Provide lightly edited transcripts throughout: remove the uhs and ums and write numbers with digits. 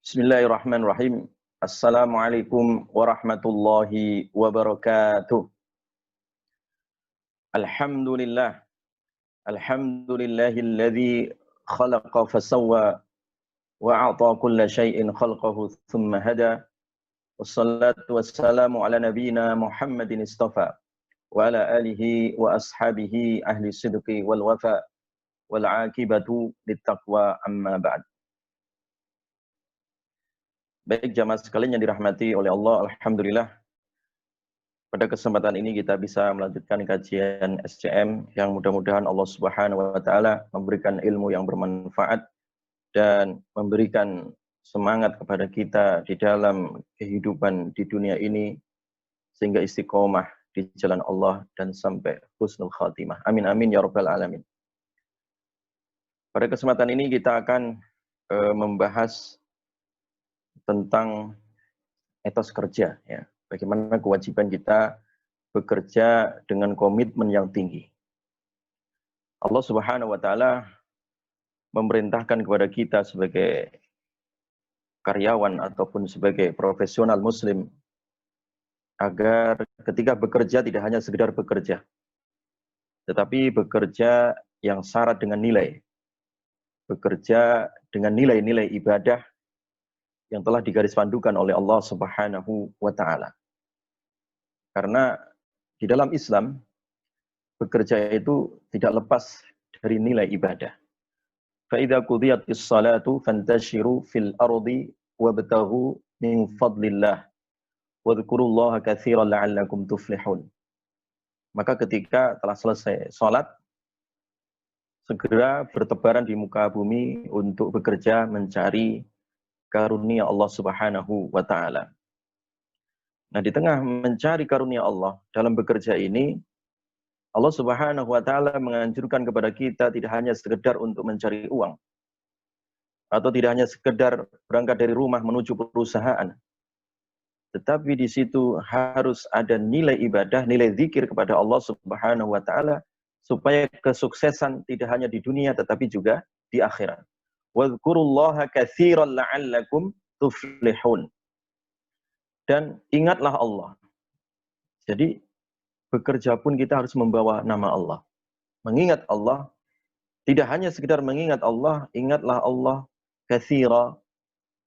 Bismillahirrahmanirrahim. Assalamualaikum warahmatullahi wabarakatuh. Alhamdulillah. Alhamdulillahilladzi khalaqa fasawwa wa a'ta kulla syai'in khalqahu thumma hada. Wassalatu wassalamu ala nabiyyina Muhammadin istafa wa ala alihi wa ashabihi ahli sidqi wal wafa wal aqibatu littaqwa amma ba'd. Baik jamaah sekalian yang dirahmati oleh Allah, alhamdulillah pada kesempatan ini kita bisa melanjutkan kajian SCM yang mudah-mudahan Allah Subhanahu wa taala memberikan ilmu yang bermanfaat dan memberikan semangat kepada kita di dalam kehidupan di dunia ini sehingga istiqomah di jalan Allah dan sampai husnul khatimah. Amin amin ya rabbal alamin. Pada kesempatan ini kita akan membahas tentang etos kerja, ya. Bagaimana kewajiban kita bekerja dengan komitmen yang tinggi. Allah Subhanahu wa taala memerintahkan kepada kita sebagai karyawan ataupun sebagai profesional muslim agar ketika bekerja tidak hanya sekedar bekerja, tetapi bekerja yang syarat dengan nilai. Bekerja dengan nilai-nilai ibadah yang telah digarispandukan oleh Allah Subhanahu wa taala. Karena di dalam Islam bekerja itu tidak lepas dari nilai ibadah. Fa idza qudiyatis salatu fantashiru fil ardi wabtaghu min fadlillah wadhkurullaha katsiran la'allakum tuflihun. Maka ketika telah selesai salat, segera bertebaran di muka bumi untuk bekerja mencari karunia Allah Subhanahu wa taala. Nah, di tengah mencari karunia Allah dalam bekerja ini, Allah Subhanahu wa taala menganjurkan kepada kita tidak hanya sekedar untuk mencari uang atau tidak hanya sekedar berangkat dari rumah menuju perusahaan. Tetapi di situ harus ada nilai ibadah, nilai zikir kepada Allah Subhanahu wa taala supaya kesuksesan tidak hanya di dunia tetapi juga di akhirat. Wadhkurullaha katsiran la'allakum tuflihun. Dan ingatlah Allah. Jadi bekerja pun kita harus membawa nama Allah. Mengingat Allah, tidak hanya sekedar mengingat Allah, ingatlah Allah katsira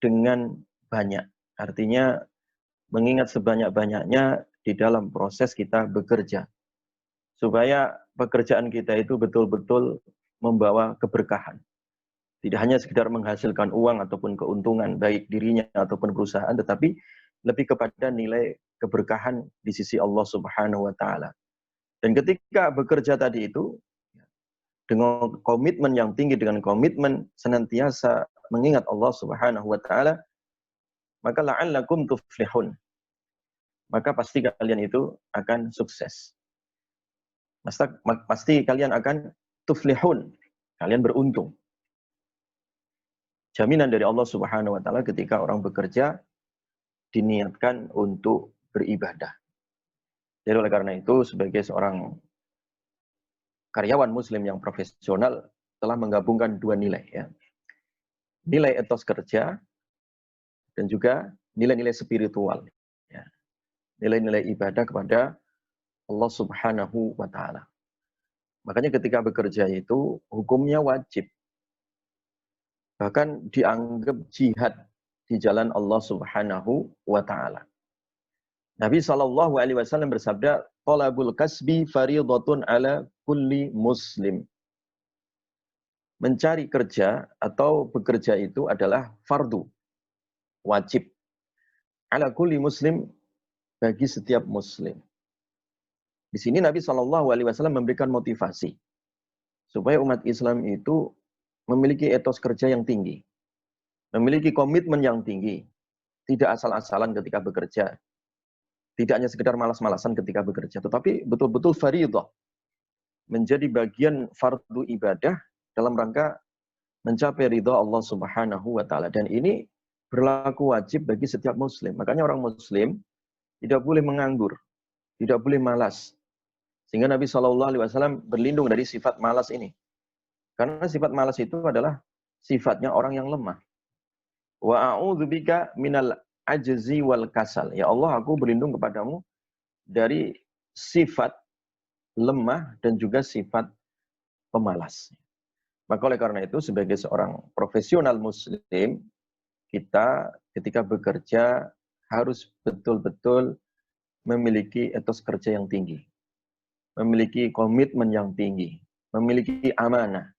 dengan banyak. Artinya mengingat sebanyak-banyaknya di dalam proses kita bekerja. Supaya pekerjaan kita itu betul-betul membawa keberkahan. Tidak hanya sekedar menghasilkan uang ataupun keuntungan baik dirinya ataupun perusahaan, tetapi lebih kepada nilai keberkahan di sisi Allah Subhanahu wa taala. Dan ketika bekerja tadi itu dengan komitmen yang tinggi, dengan komitmen senantiasa mengingat Allah Subhanahu wa taala, maka la'allakum tuflihun. Maka pasti kalian itu akan sukses. Pasti kalian akan tuflihun. Kalian beruntung. Jaminan dari Allah Subhanahu wa taala ketika orang bekerja diniatkan untuk beribadah. Jadi oleh karena itu sebagai seorang karyawan muslim yang profesional telah menggabungkan dua nilai, ya. Nilai etos kerja dan juga nilai-nilai spiritual, ya. Nilai-nilai ibadah kepada Allah Subhanahu wa taala. Makanya ketika bekerja itu hukumnya wajib. Bahkan dianggap jihad di jalan Allah Subhanahu wa taala. Nabi SAW bersabda, "Talabul kasbi fardhatun ala kulli muslim." Mencari kerja atau bekerja itu adalah fardu, wajib. Ala kulli muslim, bagi setiap muslim. Di sini Nabi SAW memberikan motivasi supaya umat Islam itu memiliki etos kerja yang tinggi, memiliki komitmen yang tinggi, tidak asal-asalan ketika bekerja, tidak hanya sekedar malas-malasan ketika bekerja, tetapi betul-betul fardhah, menjadi bagian fardu ibadah dalam rangka mencapai ridha Allah Subhanahu wa taala. Dan ini berlaku wajib bagi setiap muslim. Makanya orang muslim tidak boleh menganggur, tidak boleh malas. Sehingga Nabi SAW berlindung dari sifat malas ini. Karena sifat malas itu adalah sifatnya orang yang lemah. Wa a'udzubika minal ajzi wal kasal. Ya Allah, aku berlindung kepadamu dari sifat lemah dan juga sifat pemalas. Maka oleh karena itu sebagai seorang profesional muslim, kita ketika bekerja harus betul-betul memiliki etos kerja yang tinggi, memiliki komitmen yang tinggi, memiliki amanah.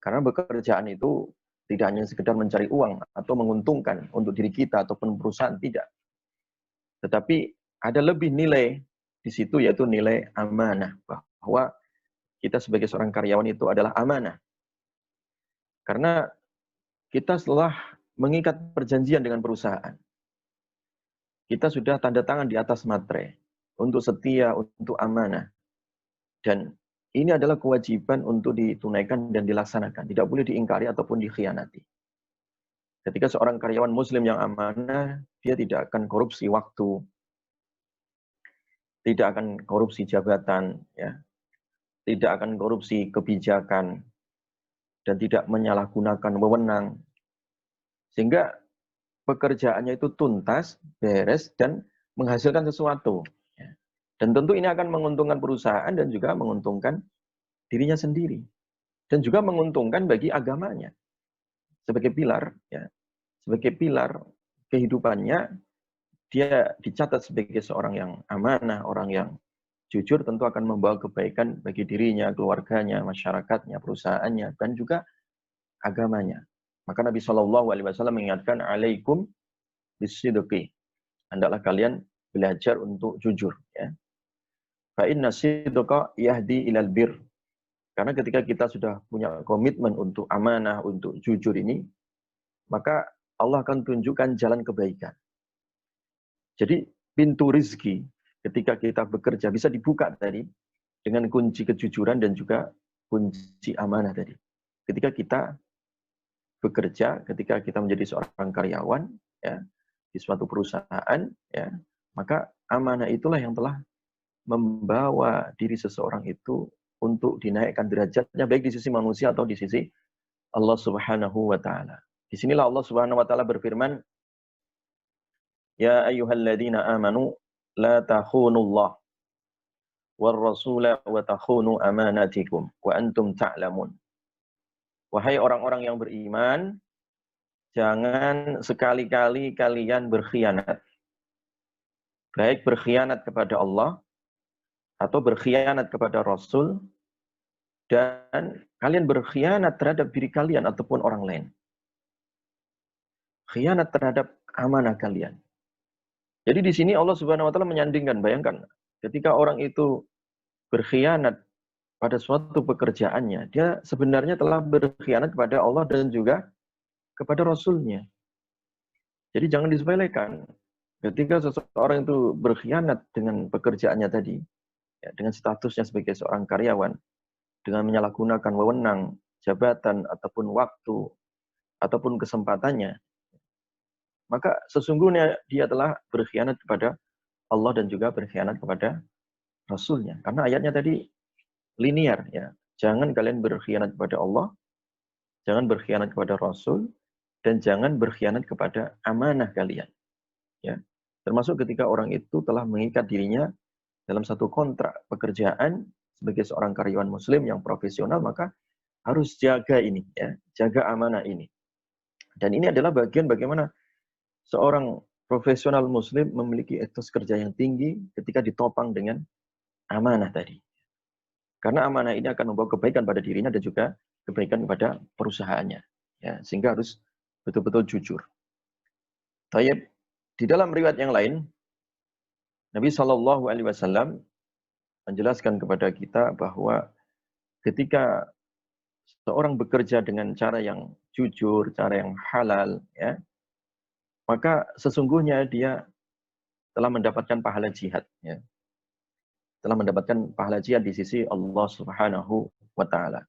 Karena pekerjaan itu tidak hanya sekedar mencari uang atau menguntungkan untuk diri kita ataupun perusahaan, tidak. Tetapi ada lebih nilai di situ, yaitu nilai amanah. Bahwa kita sebagai seorang karyawan itu adalah amanah. Karena kita setelah mengikat perjanjian dengan perusahaan, kita sudah tanda tangan di atas materai untuk setia, untuk amanah. Dan ini adalah kewajiban untuk ditunaikan dan dilaksanakan. Tidak boleh diingkari ataupun dikhianati. Ketika seorang karyawan muslim yang amanah, dia tidak akan korupsi waktu, tidak akan korupsi jabatan, ya, tidak akan korupsi kebijakan, dan tidak menyalahgunakan wewenang. Sehingga pekerjaannya itu tuntas, beres, dan menghasilkan sesuatu. Ya. Dan tentu ini akan menguntungkan perusahaan dan juga menguntungkan dirinya sendiri. Dan juga menguntungkan bagi agamanya. Sebagai pilar, ya, sebagai pilar kehidupannya, dia dicatat sebagai seorang yang amanah, orang yang jujur, tentu akan membawa kebaikan bagi dirinya, keluarganya, masyarakatnya, perusahaannya, dan juga agamanya. Maka Nabi SAW mengingatkan, alaikum bisidqi. Hendaklah kalian belajar untuk jujur. Ya. Fa inna sidqa yahdi ilal bir. Karena ketika kita sudah punya komitmen untuk amanah, untuk jujur ini, maka Allah akan tunjukkan jalan kebaikan. Jadi pintu rizki ketika kita bekerja bisa dibuka tadi dengan kunci kejujuran dan juga kunci amanah tadi. Ketika kita bekerja, ketika kita menjadi seorang karyawan, ya, di suatu perusahaan, ya, maka amanah itulah yang telah membawa diri seseorang itu untuk dinaikkan derajatnya, baik di sisi manusia atau di sisi Allah Subhanahu wa Ta'ala. Disinilah Allah Subhanahu wa Ta'ala berfirman, ya ayyuhalladzina amanu la takhunullah war rasula wa takhunu amanatikum wa antum ta'lamun. Wahai orang-orang yang beriman, jangan sekali-kali kalian berkhianat. Baik berkhianat kepada Allah atau berkhianat kepada Rasul, dan kalian berkhianat terhadap diri kalian ataupun orang lain. Khianat terhadap amanah kalian. Jadi di sini Allah Subhanahu wa Ta'ala menyandingkan, bayangkan, ketika orang itu berkhianat pada suatu pekerjaannya, dia sebenarnya telah berkhianat kepada Allah dan juga kepada Rasulnya. Jadi jangan disepelekan. Ketika seseorang itu berkhianat dengan pekerjaannya tadi, ya, dengan statusnya sebagai seorang karyawan, dengan menyalahgunakan wewenang, jabatan, ataupun waktu, ataupun kesempatannya, maka sesungguhnya dia telah berkhianat kepada Allah dan juga berkhianat kepada Rasulnya. Karena ayatnya tadi linear, ya. Jangan kalian berkhianat kepada Allah, jangan berkhianat kepada Rasul, dan jangan berkhianat kepada amanah kalian. Ya. Termasuk ketika orang itu telah mengikat dirinya dalam satu kontrak pekerjaan sebagai seorang karyawan muslim yang profesional, maka harus jaga ini, ya, jaga amanah ini. Dan ini adalah bagian bagaimana seorang profesional muslim memiliki etos kerja yang tinggi ketika ditopang dengan amanah tadi. Karena amanah ini akan membawa kebaikan pada dirinya dan juga kebaikan kepada perusahaannya. Ya, sehingga harus betul-betul jujur. Tayyib, di dalam riwayat yang lain, Nabi SAW menjelaskan kepada kita bahwa ketika seorang bekerja dengan cara yang jujur, cara yang halal, ya, maka sesungguhnya dia telah mendapatkan pahala jihad. Ya. Telah mendapatkan pahala jihad di sisi Allah Subhanahu wa Ta'ala.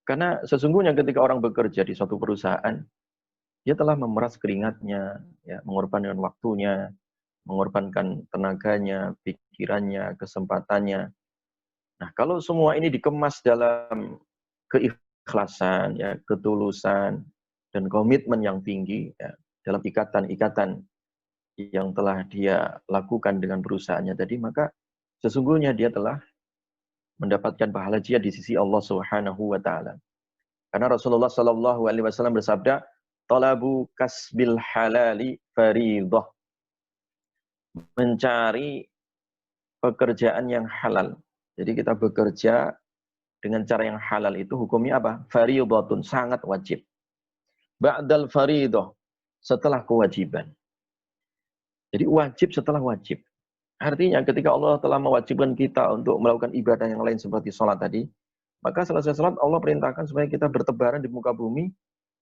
Karena sesungguhnya ketika orang bekerja di suatu perusahaan, dia telah memeras keringatnya, ya, mengorbankan waktunya, mengorbankan tenaganya, pikirannya, kesempatannya. Nah, kalau semua ini dikemas dalam keikhlasan, ya, ketulusan, dan komitmen yang tinggi ya, dalam ikatan-ikatan yang telah dia lakukan dengan perusahaannya tadi, maka sesungguhnya dia telah mendapatkan pahala jihad di sisi Allah Subhanahu wa taala. Karena Rasulullah Shallallahu alaihi wasallam bersabda, "Talabu kasbil halali fariidhah." Mencari pekerjaan yang halal. Jadi kita bekerja dengan cara yang halal itu hukumnya apa? Fariidhatun, sangat wajib. Ba'dal fariidhah, setelah kewajiban. Jadi wajib setelah wajib. Artinya ketika Allah telah mewajibkan kita untuk melakukan ibadah yang lain seperti sholat tadi, maka selesai sholat Allah perintahkan supaya kita bertebaran di muka bumi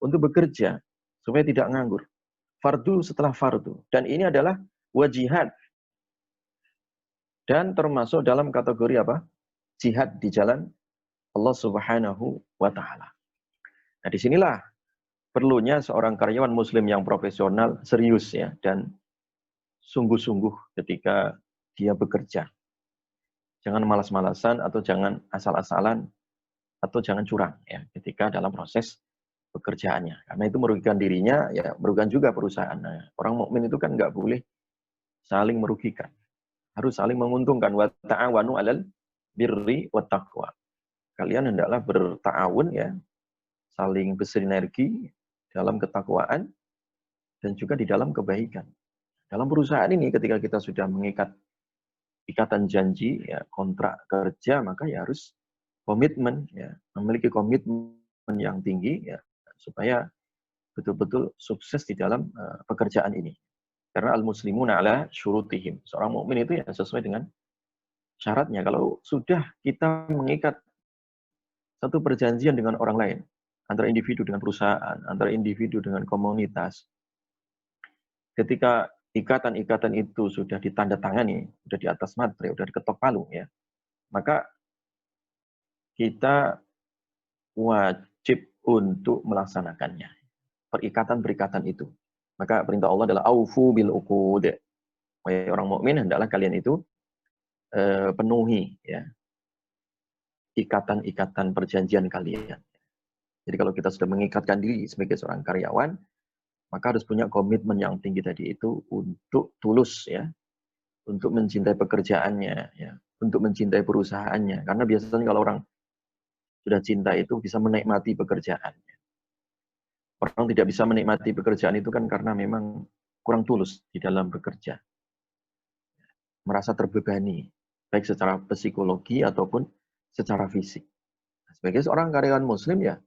untuk bekerja, supaya tidak nganggur. Fardu setelah fardu. Dan ini adalah wajihad. Dan termasuk dalam kategori apa? Jihad di jalan Allah Subhanahu wa taala. Nah, disinilah perlunya seorang karyawan muslim yang profesional, serius ya, dan sungguh-sungguh ketika dia bekerja. Jangan malas-malasan atau jangan asal-asalan atau jangan curang ya ketika dalam proses pekerjaannya. Karena itu merugikan dirinya, ya merugikan juga perusahaan. Nah, orang mukmin itu kan nggak boleh saling merugikan. Harus saling menguntungkan. Wa ta'awanu 'alal birri wat taqwa. Kalian hendaklah berta'awun ya, saling bersinergi dalam ketakwaan dan juga di dalam kebaikan. Dalam perusahaan ini ketika kita sudah mengikat ikatan janji ya, kontrak kerja, maka ya harus komitmen ya, memiliki komitmen yang tinggi ya supaya betul-betul sukses di dalam pekerjaan ini. Karena al-muslimuna ala syurutihim. Seorang mukmin itu ya sesuai dengan syaratnya. Kalau sudah kita mengikat satu perjanjian dengan orang lain, antara individu dengan perusahaan, antara individu dengan komunitas, ketika ikatan-ikatan itu sudah ditandatangani, sudah di atas materai, sudah diketok palu ya, maka kita wajib untuk melaksanakannya. Perikatan-perikatan itu. Maka perintah Allah adalah aufu bil uqud. Wahai orang mukmin, hendaklah kalian itu penuhi ya ikatan-ikatan perjanjian kalian. Jadi kalau kita sudah mengikatkan diri sebagai seorang karyawan, maka harus punya komitmen yang tinggi tadi itu untuk tulus ya, untuk mencintai pekerjaannya ya, untuk mencintai perusahaannya. Karena biasanya kalau orang sudah cinta itu bisa menikmati pekerjaan. Orang tidak bisa menikmati pekerjaan itu kan karena memang kurang tulus di dalam bekerja. Merasa terbebani, baik secara psikologi ataupun secara fisik. Sebagai seorang karyawan muslim ya,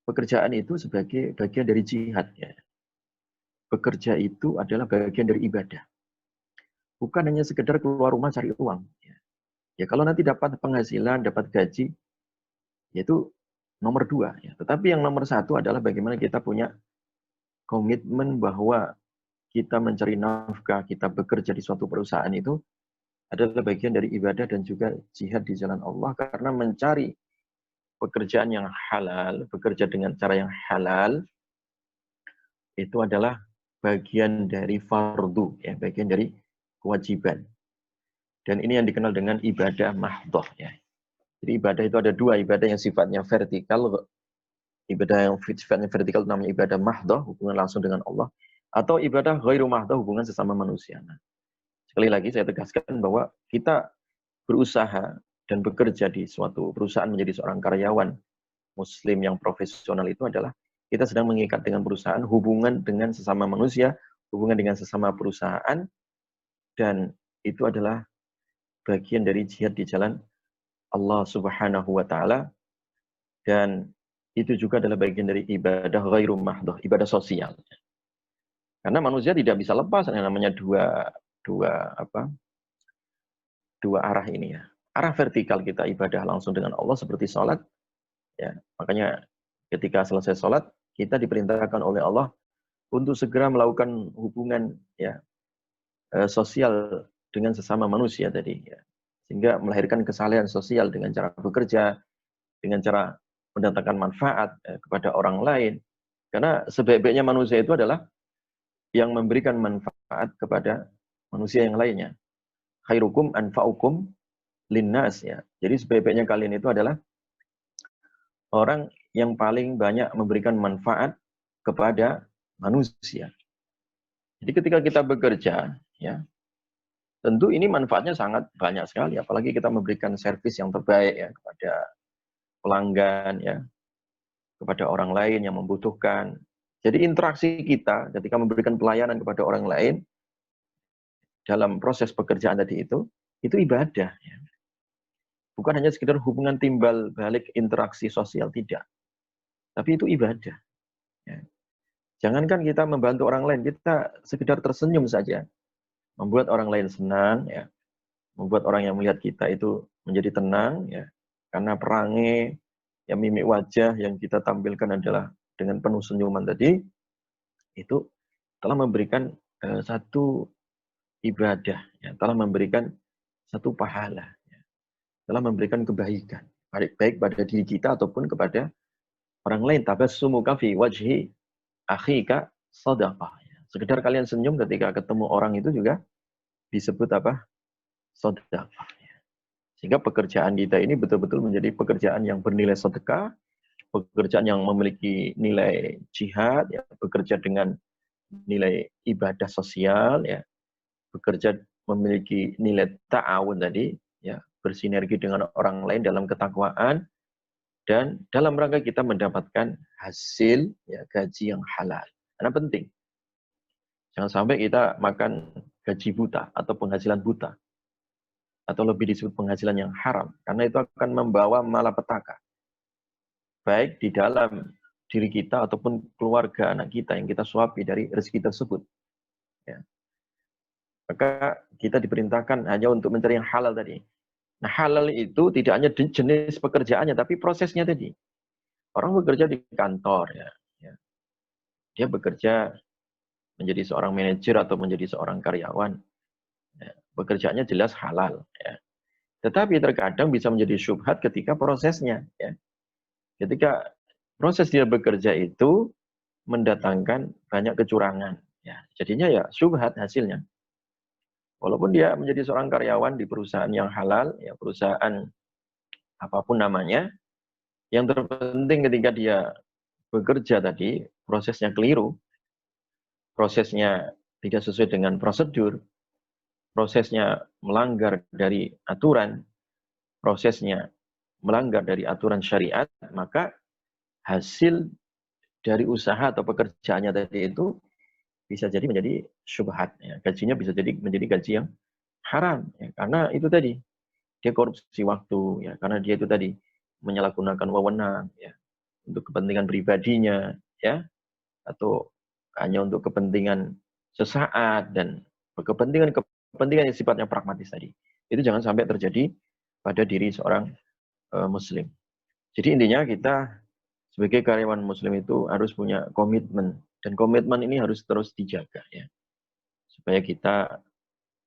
pekerjaan itu sebagai bagian dari jihad ya. Bekerja itu adalah bagian dari ibadah. Bukan hanya sekedar keluar rumah cari uang. Ya kalau nanti dapat penghasilan, dapat gaji, yaitu nomor dua. Ya. Tetapi yang nomor satu adalah bagaimana kita punya komitmen bahwa kita mencari nafkah, kita bekerja di suatu perusahaan itu adalah bagian dari ibadah dan juga jihad di jalan Allah. Karena mencari pekerjaan yang halal, bekerja dengan cara yang halal, itu adalah bagian dari fardu, ya, bagian dari kewajiban. Dan ini yang dikenal dengan ibadah mahdhah. Ya. Jadi ibadah itu ada dua, ibadah yang sifatnya vertikal, ibadah yang sifatnya vertikal namanya ibadah mahdhah, hubungan langsung dengan Allah, atau ibadah ghairu mahdhah, hubungan sesama manusia. Nah, sekali lagi saya tegaskan bahwa kita berusaha dan bekerja di suatu perusahaan menjadi seorang karyawan muslim yang profesional itu adalah kita sedang mengikat dengan perusahaan, hubungan dengan sesama manusia, hubungan dengan sesama perusahaan, dan itu adalah bagian dari jihad di jalan Allah Subhanahu wa taala, dan itu juga adalah bagian dari ibadah ghairu mahdhah, ibadah sosial. Karena manusia tidak bisa lepas yang namanya dua arah ini ya. Arah vertikal kita ibadah langsung dengan Allah seperti sholat, ya. Makanya ketika selesai sholat, kita diperintahkan oleh Allah untuk segera melakukan hubungan ya sosial dengan sesama manusia tadi ya. Sehingga melahirkan kesalehan sosial dengan cara bekerja, dengan cara mendatangkan manfaat kepada orang lain. Karena sebaik-baiknya manusia itu adalah yang memberikan manfaat kepada manusia yang lainnya. Khairukum anfa'ukum linnas ya. Jadi sebaik-baiknya kalian itu adalah orang yang paling banyak memberikan manfaat kepada manusia. Jadi ketika kita bekerja, ya, tentu ini manfaatnya sangat banyak sekali, apalagi kita memberikan servis yang terbaik ya kepada pelanggan, ya, kepada orang lain yang membutuhkan. Jadi interaksi kita ketika memberikan pelayanan kepada orang lain dalam proses pekerjaan tadi itu ibadah. Ya. Bukan hanya sekedar hubungan timbal balik interaksi sosial, tidak. Tapi itu ibadah. Ya. Jangankan kita membantu orang lain, kita sekedar tersenyum saja. Membuat orang lain senang, ya. Membuat orang yang melihat kita itu menjadi tenang, ya. Karena perangai, ya, mimik wajah yang kita tampilkan adalah dengan penuh senyuman tadi, itu telah memberikan satu ibadah, ya, telah memberikan satu pahala, ya, telah memberikan kebaikan, baik pada diri kita ataupun kepada orang lain. Tabassumuka fi wajhi akhika shadaqah. Sekedar kalian senyum ketika ketemu orang itu juga disebut apa? Sedekah. Sehingga pekerjaan kita ini betul-betul menjadi pekerjaan yang bernilai sedekah, pekerjaan yang memiliki nilai jihad, ya, bekerja dengan nilai ibadah sosial, ya, bekerja memiliki nilai ta'awun tadi, ya, bersinergi dengan orang lain dalam ketakwaan, dan dalam rangka kita mendapatkan hasil, ya, gaji yang halal. Karena penting. Jangan sampai kita makan gaji buta atau penghasilan buta. Atau lebih disebut penghasilan yang haram. Karena itu akan membawa malapetaka. Baik di dalam diri kita ataupun keluarga anak kita yang kita suapi dari rezeki tersebut. Ya. Maka kita diperintahkan hanya untuk mencari yang halal tadi. Nah, halal itu tidak hanya jenis pekerjaannya, tapi prosesnya tadi. Orang bekerja di kantor, ya. Dia bekerja menjadi seorang manajer atau menjadi seorang karyawan. Ya. Pekerjaannya jelas halal. Ya. Tetapi terkadang bisa menjadi syubhat ketika prosesnya. Ya. Ketika proses dia bekerja itu mendatangkan banyak kecurangan. Ya. Jadinya ya syubhat hasilnya. Walaupun dia menjadi seorang karyawan di perusahaan yang halal, ya, perusahaan apapun namanya, yang terpenting ketika dia bekerja tadi, prosesnya keliru, prosesnya tidak sesuai dengan prosedur, prosesnya melanggar dari aturan, prosesnya melanggar dari aturan syariat, maka hasil dari usaha atau pekerjaannya tadi itu bisa jadi menjadi syubhat. Ya. Gajinya bisa jadi menjadi gaji yang haram. Ya. Karena itu tadi, dia korupsi waktu. Ya. Karena dia itu tadi menyalahgunakan wewenang, ya, untuk kepentingan pribadinya, ya, atau hanya untuk kepentingan sesaat dan kepentingan yang sifatnya pragmatis tadi. Itu jangan sampai terjadi pada diri seorang muslim. Jadi intinya kita sebagai karyawan muslim itu harus punya komitmen, dan komitmen ini harus terus dijaga, ya, supaya kita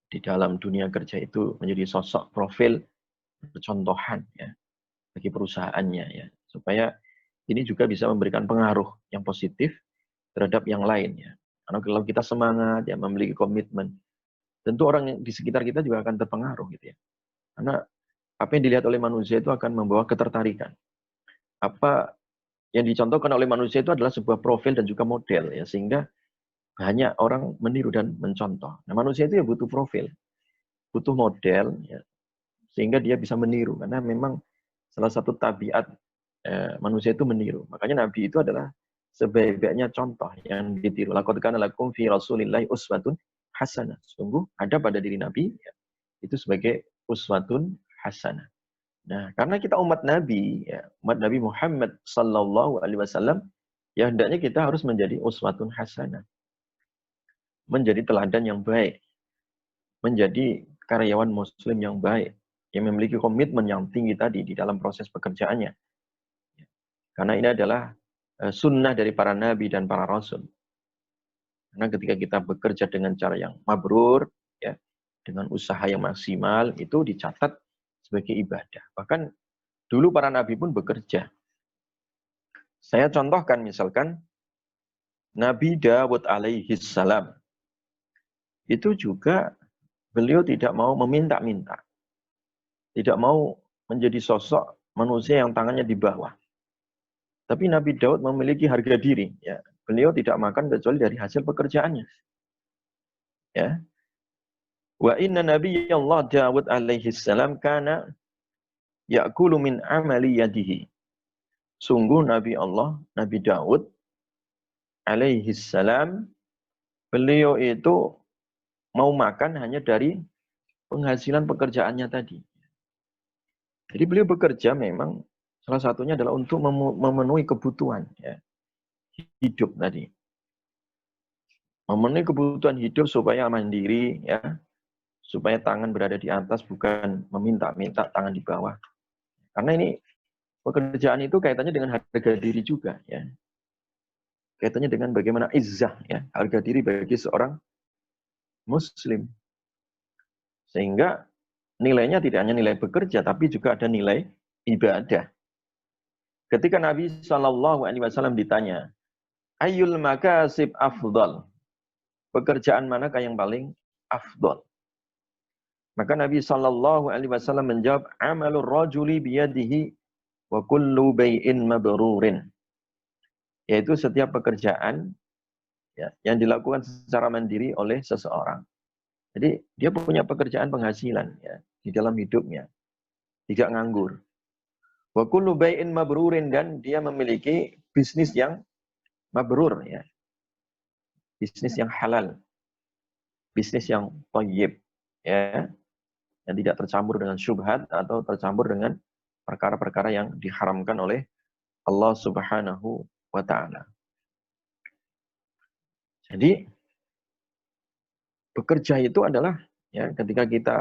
di dalam dunia kerja itu menjadi sosok profil percontohan, ya, bagi perusahaannya, ya, supaya ini juga bisa memberikan pengaruh yang positif terhadap yang lain, ya. Karena kalau kita semangat, ya, memiliki komitmen, tentu orang yang di sekitar kita juga akan terpengaruh, gitu, ya. Karena apa yang dilihat oleh manusia itu akan membawa ketertarikan. Apa yang dicontohkan oleh manusia itu adalah sebuah profil dan juga model, ya, sehingga banyak orang meniru dan mencontoh. Nah, manusia itu ya butuh profil, butuh model, ya, sehingga dia bisa meniru. Karena memang salah satu tabiat manusia itu meniru. Makanya Nabi itu adalah sebaik-baiknya contoh yang ditiru. Laqad kana lakum fi Rasulillahi uswatun hasanah. Sungguh ada pada diri Nabi, ya, itu sebagai uswatun hasanah. Nah, karena kita umat Nabi, ya, umat Nabi Muhammad sallallahu alaihi wasallam, ya, hendaknya kita harus menjadi uswatun hasanah. Menjadi teladan yang baik. Menjadi karyawan muslim yang baik, yang memiliki komitmen yang tinggi tadi di dalam proses pekerjaannya. Karena ini adalah sunnah dari para nabi dan para rasul. Karena ketika kita bekerja dengan cara yang mabrur, ya, dengan usaha yang maksimal, itu dicatat sebagai ibadah. Bahkan dulu para nabi pun bekerja. Saya contohkan misalkan Nabi Dawud alaihi salam. Itu juga beliau tidak mau meminta-minta. Tidak mau menjadi sosok manusia yang tangannya di bawah. Tapi Nabi Daud memiliki harga diri. Ya. Beliau tidak makan kecuali dari hasil pekerjaannya. Ya. Wa inna nabiyallah Dawud alaihi salam kana ya'kulu min amali yadihi. Sungguh Nabi Allah, Nabi Daud alaihi salam, beliau itu mau makan hanya dari penghasilan pekerjaannya tadi. Jadi beliau bekerja memang salah satunya adalah untuk memenuhi kebutuhan ya, hidup tadi. Memenuhi kebutuhan hidup supaya mandiri ya, supaya tangan berada di atas bukan meminta-minta tangan di bawah. Karena ini pekerjaan itu kaitannya dengan harga diri juga ya. Kaitannya dengan bagaimana izzah ya, harga diri bagi seorang muslim. Sehingga nilainya tidak hanya nilai bekerja tapi juga ada nilai ibadah. Ketika Nabi Shallallahu alaihi wasallam ditanya, "Ayyul makasib afdal?" Pekerjaan manakah yang paling afdal? Maka Nabi Shallallahu alaihi wasallam menjawab, "Amalur rajuli biyadihi wa kullu bai'in mabrurin." Yaitu setiap pekerjaan ya, yang dilakukan secara mandiri oleh seseorang. Jadi dia punya pekerjaan penghasilan ya, di dalam hidupnya, tidak nganggur. Wa kullu bai'in mabrurin, dan dia memiliki bisnis yang mabrur ya. Bisnis yang halal. Bisnis yang thayyib ya, yang tidak tercampur dengan syubhat atau tercampur dengan perkara-perkara yang diharamkan oleh Allah Subhanahu wa taala. Jadi bekerja itu adalah ya, ketika kita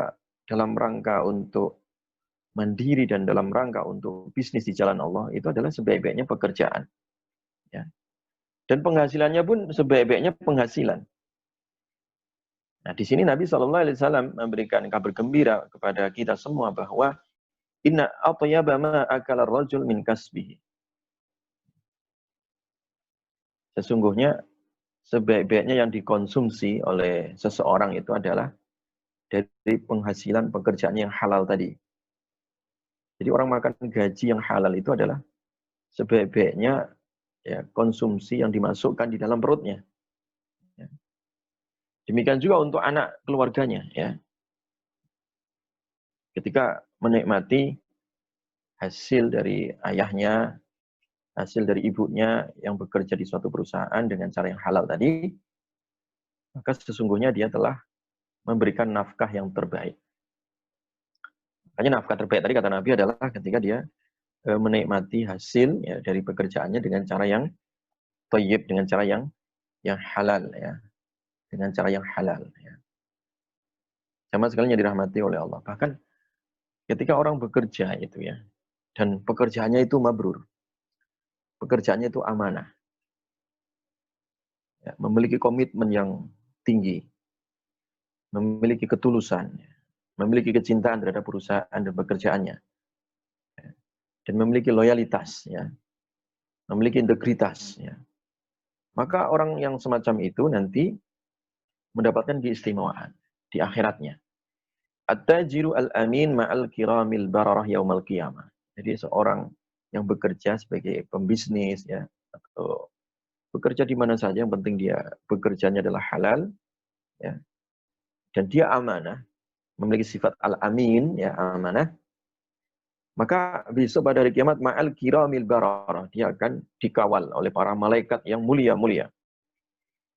dalam rangka untuk mandiri dan dalam rangka untuk bisnis di jalan Allah, itu adalah sebaik-baiknya pekerjaan. Ya. Dan penghasilannya pun sebaik-baiknya penghasilan. Nah, di sini Nabi Shallallahu alaihi wasallam memberikan kabar gembira kepada kita semua bahwa inna atyaba ma akala rajul min kasbihi. Sesungguhnya sebaik-baiknya yang dikonsumsi oleh seseorang itu adalah dari penghasilan pekerjaannya yang halal tadi. Jadi orang makan gaji yang halal itu adalah sebaik-baiknya ya, konsumsi yang dimasukkan di dalam perutnya. Ya. Demikian juga untuk anak keluarganya. Ya. Ketika menikmati hasil dari ayahnya, hasil dari ibunya yang bekerja di suatu perusahaan dengan cara yang halal tadi, maka sesungguhnya dia telah memberikan nafkah yang terbaik. Makanya nafkah terbaik tadi kata Nabi adalah ketika dia menikmati hasil ya, dari pekerjaannya dengan cara yang thayyib, dengan cara yang halal ya, dengan cara yang halal ya. Sama sekali yang dirahmati oleh Allah. Bahkan ketika orang bekerja itu ya, dan pekerjaannya itu mabrur, pekerjaannya itu amanah, ya, memiliki komitmen yang tinggi, memiliki ketulusan, memiliki kecintaan terhadap perusahaan dan pekerjaannya, ya, dan memiliki loyalitas, ya, memiliki integritas, ya. Maka orang yang semacam itu nanti mendapatkan keistimewaan di akhiratnya. At-tajiru al-amin ma'al kiramil bararah yaumal qiyamah. Jadi seorang yang bekerja sebagai pembisnis ya, atau bekerja di mana saja, yang penting dia bekerjanya adalah halal ya, dan dia amanah, memiliki sifat al-amin ya, amanah, maka besok pada hari kiamat ma'al kiramil bararah, dia akan dikawal oleh para malaikat yang mulia-mulia.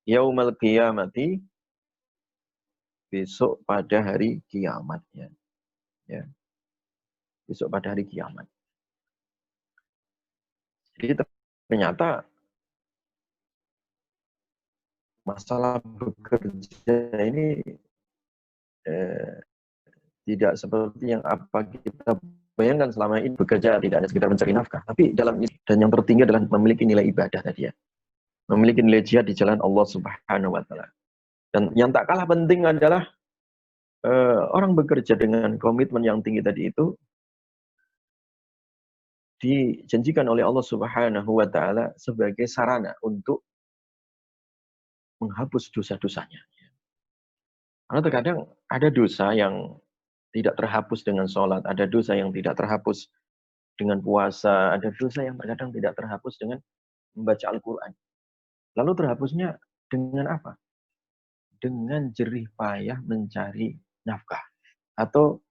Yaumal qiyamati, besok pada hari kiamat ya. Ya. Besok pada hari kiamat. Jadi ternyata masalah bekerja ini tidak seperti yang apa kita bayangkan selama ini. Bekerja tidak hanya sekedar mencari nafkah, tapi dalam ini, dan yang tertinggi adalah memiliki nilai ibadah tadi ya. Memiliki nilai jihad di jalan Allah Subhanahu wa taala. Dan yang tak kalah penting adalah orang bekerja dengan komitmen yang tinggi tadi itu dijanjikan oleh Allah Subhanahu wa taala sebagai sarana untuk menghapus dosa-dosanya. Karena terkadang ada dosa yang tidak terhapus dengan sholat, ada dosa yang tidak terhapus dengan puasa, ada dosa yang terkadang tidak terhapus dengan membaca Al-Quran. Lalu terhapusnya dengan apa? Dengan jerih payah mencari nafkah. Atau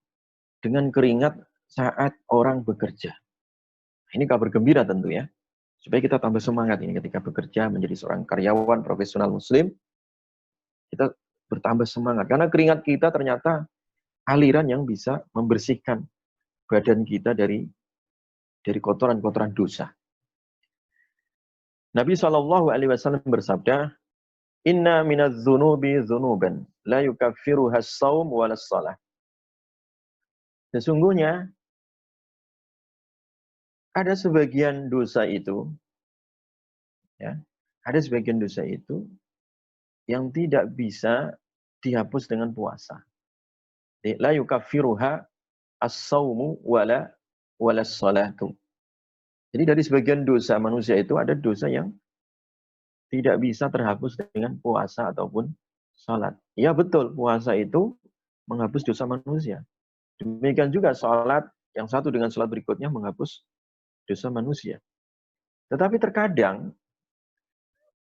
dengan keringat saat orang bekerja. Ini kabar gembira tentu ya. Supaya kita tambah semangat ini ketika bekerja menjadi seorang karyawan profesional muslim, kita bertambah semangat. Karena keringat kita ternyata aliran yang bisa membersihkan badan kita dari kotoran-kotoran dosa. Nabi SAW bersabda, Inna minaz zunubi zunuban, la yukaffiruha as-sawm walas salah. Sesungguhnya, ada sebagian dosa itu, ya, ada sebagian dosa itu yang tidak bisa dihapus dengan puasa. La yukaffiruha as-sawmu walas salatu. Jadi dari sebagian dosa manusia itu ada dosa yang tidak bisa terhapus dengan puasa ataupun salat. Ya betul, puasa itu menghapus dosa manusia. Demikian juga salat yang satu dengan salat berikutnya menghapus dosa manusia. Tetapi terkadang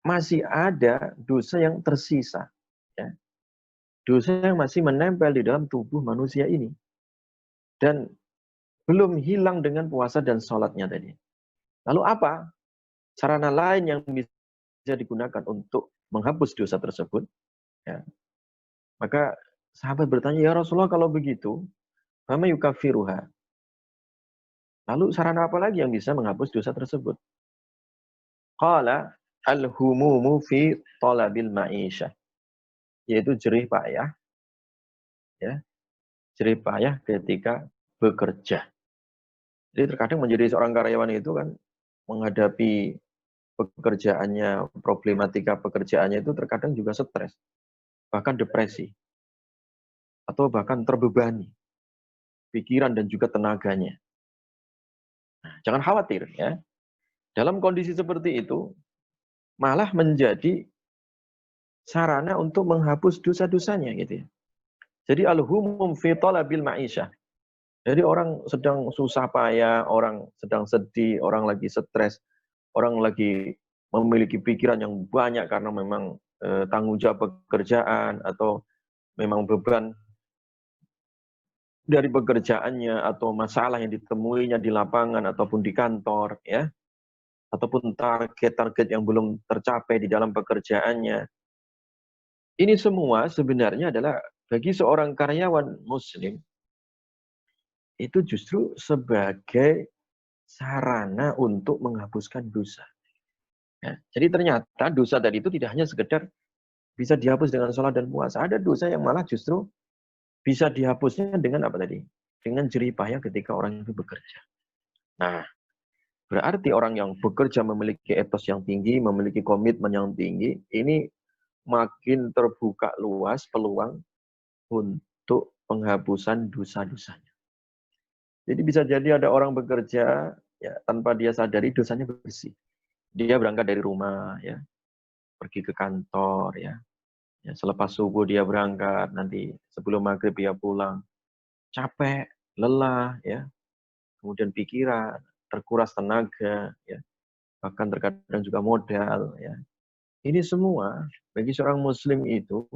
masih ada dosa yang tersisa. Ya. Dosa yang masih menempel di dalam tubuh manusia ini. Dan belum hilang dengan puasa dan salatnya tadi. Lalu apa sarana lain yang bisa digunakan untuk menghapus dosa tersebut? Ya. Maka sahabat bertanya, ya Rasulullah kalau begitu, fama yukaffiruha. Lalu sarana apa lagi yang bisa menghapus dosa tersebut? Qala al-humumu fi talabil ma'isyah. Yaitu jerih payah, ya, jerih payah ketika bekerja. Jadi terkadang menjadi seorang karyawan itu kan menghadapi pekerjaannya, problematika pekerjaannya itu terkadang juga stres, bahkan depresi, atau bahkan terbebani pikiran dan juga tenaganya. Nah, jangan khawatir ya. Dalam kondisi seperti itu malah menjadi sarana untuk menghapus dosa-dosanya gitu ya. Jadi al-humum fi talabil ma'isyah. Jadi orang sedang susah payah, orang sedang sedih, orang lagi stres, orang lagi memiliki pikiran yang banyak karena memang tanggung jawab pekerjaan atau memang beban dari pekerjaannya atau masalah yang ditemuinya di lapangan ataupun di kantor ya, ataupun target-target yang belum tercapai di dalam pekerjaannya. Ini semua sebenarnya adalah bagi seorang karyawan muslim itu justru sebagai sarana untuk menghapuskan dosa. Ya, jadi ternyata dosa tadi itu tidak hanya sekedar bisa dihapus dengan sholat dan puasa. Ada dosa yang malah justru bisa dihapusnya dengan apa tadi? Dengan jerih payah ketika orang itu bekerja. Nah, berarti orang yang bekerja memiliki etos yang tinggi, memiliki komitmen yang tinggi, ini makin terbuka luas peluang untuk penghapusan dosa-dosanya. Jadi bisa jadi ada orang bekerja ya tanpa dia sadari dosanya bersih. Dia berangkat dari rumah ya, pergi ke kantor ya. Ya, selepas subuh dia berangkat, nanti sebelum maghrib dia pulang. Capek, lelah ya, kemudian pikiran, terkuras tenaga ya, bahkan terkadang juga modal ya. Ini semua bagi seorang muslim itu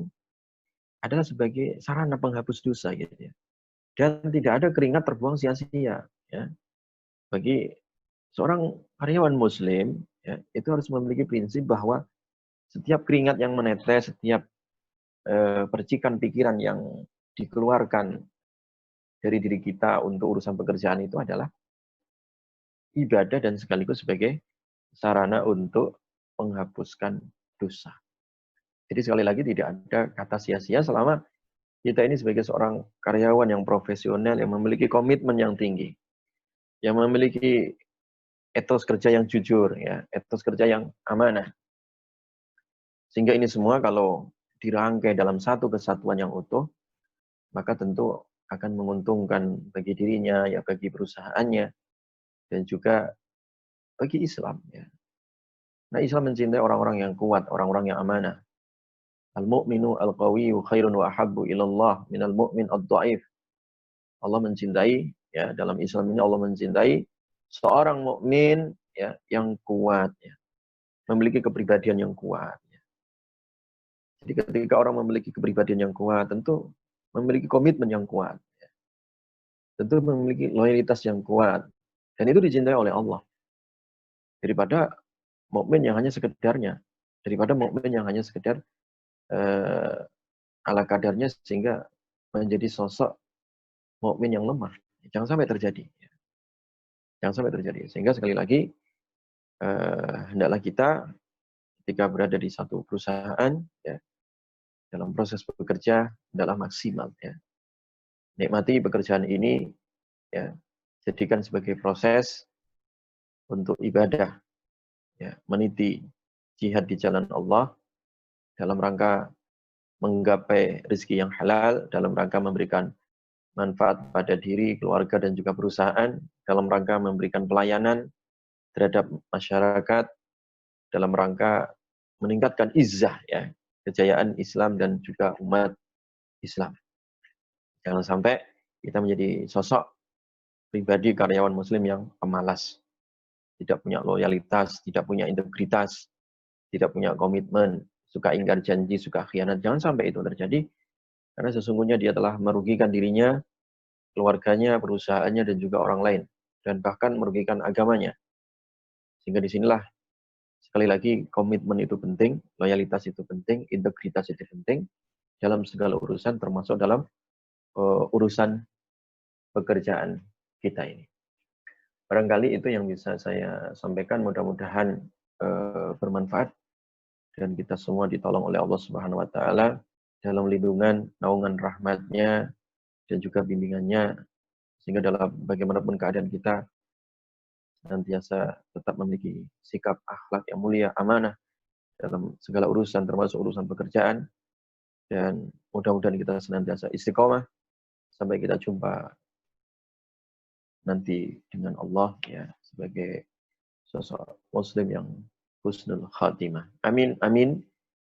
adalah sebagai sarana penghapus dosa gitu ya. Dan tidak ada keringat terbuang sia-sia ya. Bagi seorang karyawan muslim ya, itu harus memiliki prinsip bahwa setiap keringat yang menetes, setiap percikan pikiran yang dikeluarkan dari diri kita untuk urusan pekerjaan itu adalah ibadah dan sekaligus sebagai sarana untuk menghapuskan dosa. Jadi sekali lagi tidak ada kata sia-sia selama kita ini sebagai seorang karyawan yang profesional, yang memiliki komitmen yang tinggi, yang memiliki etos kerja yang jujur, ya, etos kerja yang amanah. Sehingga ini semua kalau dirangkai dalam satu kesatuan yang utuh, maka tentu akan menguntungkan bagi dirinya, ya bagi perusahaannya, dan juga bagi Islam. Ya. Nah, Islam mencintai orang-orang yang kuat, orang-orang yang amanah. Al-mu'minu al-qawiyyu khairun wa ahabbu ilallah minal mu'min ad-dha'if. Allah mencintai, ya dalam Islam ini Allah mencintai seorang mukmin ya yang kuat ya, memiliki kepribadian yang kuat. Ya. Jadi ketika orang memiliki kepribadian yang kuat, tentu memiliki komitmen yang kuat, ya. Tentu memiliki loyalitas yang kuat, dan itu dicintai oleh Allah daripada mukmin yang hanya sekedarnya, daripada mukmin yang hanya sekedar eh, ala kadarnya sehingga menjadi sosok mukmin yang lemah. Jangan sampai terjadi. Jangan sampai terjadi. Sehingga sekali lagi hendaklah kita ketika berada di satu perusahaan ya, dalam proses bekerja adalah maksimal ya. Nikmati pekerjaan ini ya, jadikan sebagai proses untuk ibadah ya, meniti jihad di jalan Allah dalam rangka menggapai rezeki yang halal, dalam rangka memberikan manfaat pada diri, keluarga dan juga perusahaan, dalam rangka memberikan pelayanan terhadap masyarakat, dalam rangka meningkatkan izzah ya, kejayaan Islam dan juga umat Islam. Jangan sampai kita menjadi sosok pribadi karyawan muslim yang pemalas, tidak punya loyalitas, tidak punya integritas, tidak punya komitmen, suka ingkar janji, suka khianat. Jangan sampai itu terjadi, karena sesungguhnya dia telah merugikan dirinya, keluarganya, perusahaannya, dan juga orang lain. Dan bahkan merugikan agamanya. Sehingga disinilah, sekali lagi, komitmen itu penting, loyalitas itu penting, integritas itu penting, dalam segala urusan, termasuk dalam urusan pekerjaan kita ini. Barangkali itu yang bisa saya sampaikan, mudah-mudahan bermanfaat dan kita semua ditolong oleh Allah Subhanahu wa taala dalam lindungan, naungan rahmatnya dan juga bimbingannya, sehingga dalam bagaimanapun keadaan kita senantiasa tetap memiliki sikap akhlak yang mulia, amanah dalam segala urusan termasuk urusan pekerjaan, dan mudah-mudahan kita senantiasa istiqomah sampai kita jumpa nanti dengan Allah ya, sebagai sosok muslim yang husnul khatimah. Amin, amin.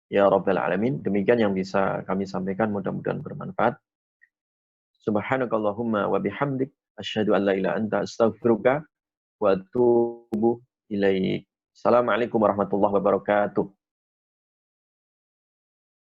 Ya Rabbal Alamin. Demikian yang bisa kami sampaikan, mudah-mudahan bermanfaat. Subhanakallahumma wa bihamdik. Asyhadu an la ilaha anta astaghfiruka wa atubu ilaik. Assalamualaikum warahmatullahi wabarakatuh.